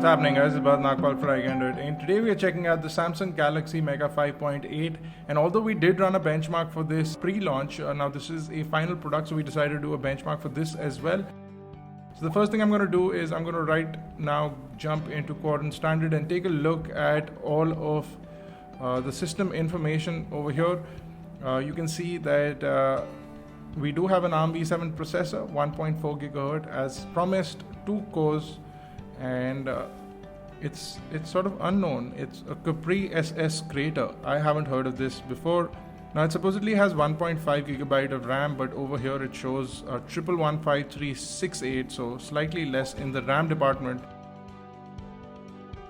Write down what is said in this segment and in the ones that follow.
happening, guys? It's Bharat Nagpal for iGyaan, and today we are checking out the Samsung Galaxy Mega 5.8. And although we did run a benchmark for this pre-launch, now this is a final product, so we decided to do a benchmark for this as well. So the first thing I'm going to do is I'm going to right now jump into Quadrant Standard and take a look at all of the system information over here. You can see that we do have an ARM v7 processor, 1.4 GHz as promised, 2 cores, and it's sort of unknown. It's a Capri SS Crater. I haven't heard of this before. Now it supposedly has 1.5 GB of RAM, but over here it shows 1115368, so slightly less in the RAM department.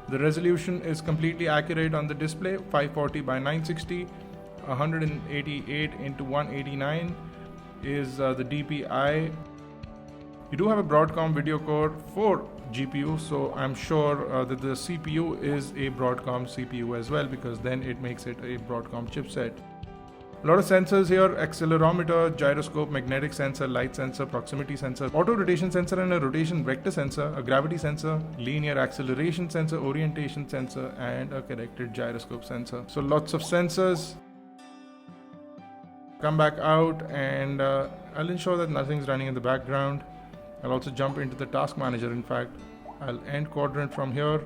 The resolution is completely accurate on the display, 540 by 960, 188 into 189 is the DPI. You do have a Broadcom video core 4 GPU, so I'm sure that the CPU is a Broadcom CPU as well, because then it makes it a Broadcom chipset. A lot of sensors here: accelerometer, gyroscope, magnetic sensor, light sensor, proximity sensor, auto rotation sensor and a rotation vector sensor, a gravity sensor, linear acceleration sensor, orientation sensor, and a connected gyroscope sensor. So lots of sensors. Come back out and I'll ensure that nothing's running in the background. I'll also jump into the task manager. In fact, I'll end Quadrant from here.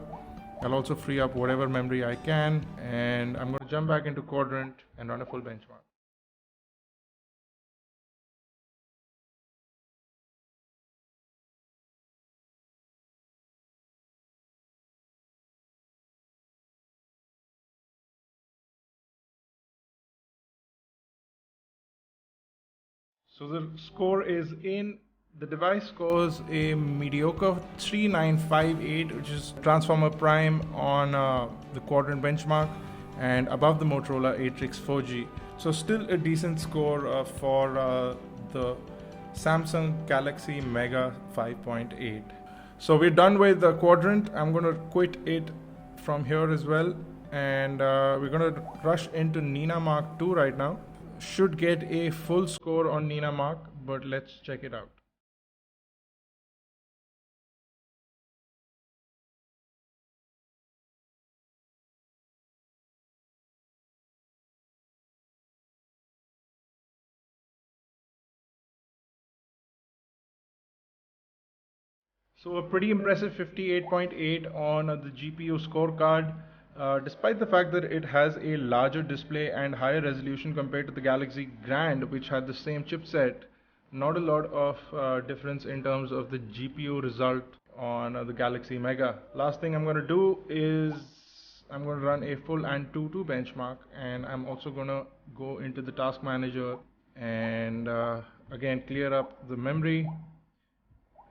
I'll also free up whatever memory I can, and I'm going to jump back into Quadrant and run a full benchmark. So the score is in. The device scores a mediocre 3958, which is Transformer Prime on the Quadrant benchmark, and above the Motorola Atrix 4G. So still a decent score for the Samsung Galaxy Mega 5.8. So we're done with the Quadrant. I'm going to quit it from here as well, and we're going to rush into Nina Mark II right now. Should get a full score on Nina Mark, but let's check it out. So a pretty impressive 58.8 on the GPU scorecard. Despite the fact that it has a larger display and higher resolution compared to the Galaxy Grand, which had the same chipset, not a lot of difference in terms of the GPU result on the Galaxy Mega. Last thing I'm going to do is I'm going to run a full AnTuTu benchmark, and I'm also going to go into the task manager and again clear up the memory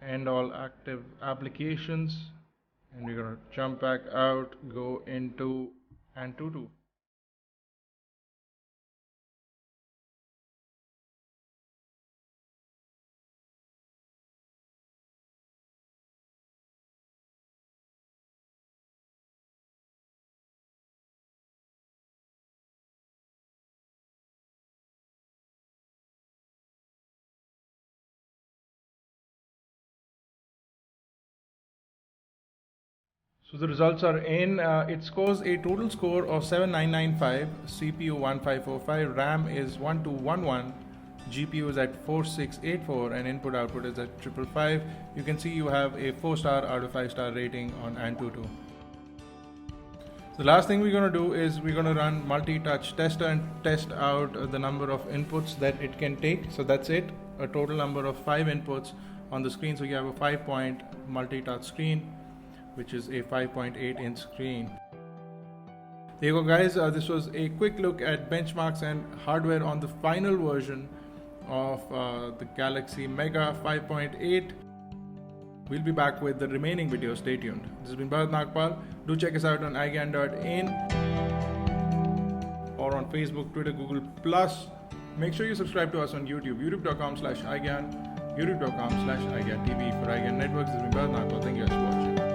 and all active applications, and we're going to jump back out, go into AnTuTu. So the results are in. It scores a total score of 7995, CPU 1545, RAM is 1211, GPU is at 4684, and input output is at 555. You can see you have a 4-star out of 5-star rating on AnTuTu. The last thing we're going to do is we're going to run multi-touch tester and test out the number of inputs that it can take. So that's it, a total number of 5 inputs on the screen. So you have a 5-point multi-touch screen, which is a 5.8-inch screen. There you go, guys. This was a quick look at benchmarks and hardware on the final version of the Galaxy Mega 5.8. We'll be back with the remaining videos. Stay tuned. This has been Bharat Nagpal. Do check us out on iGyaan.in or on Facebook, Twitter, Google+. Make sure you subscribe to us on YouTube, youtube.com/iGyaan, youtube.com/iGyaan TV. For iGyaan Networks, this has been Bharat Nagpal. Thank you guys for watching.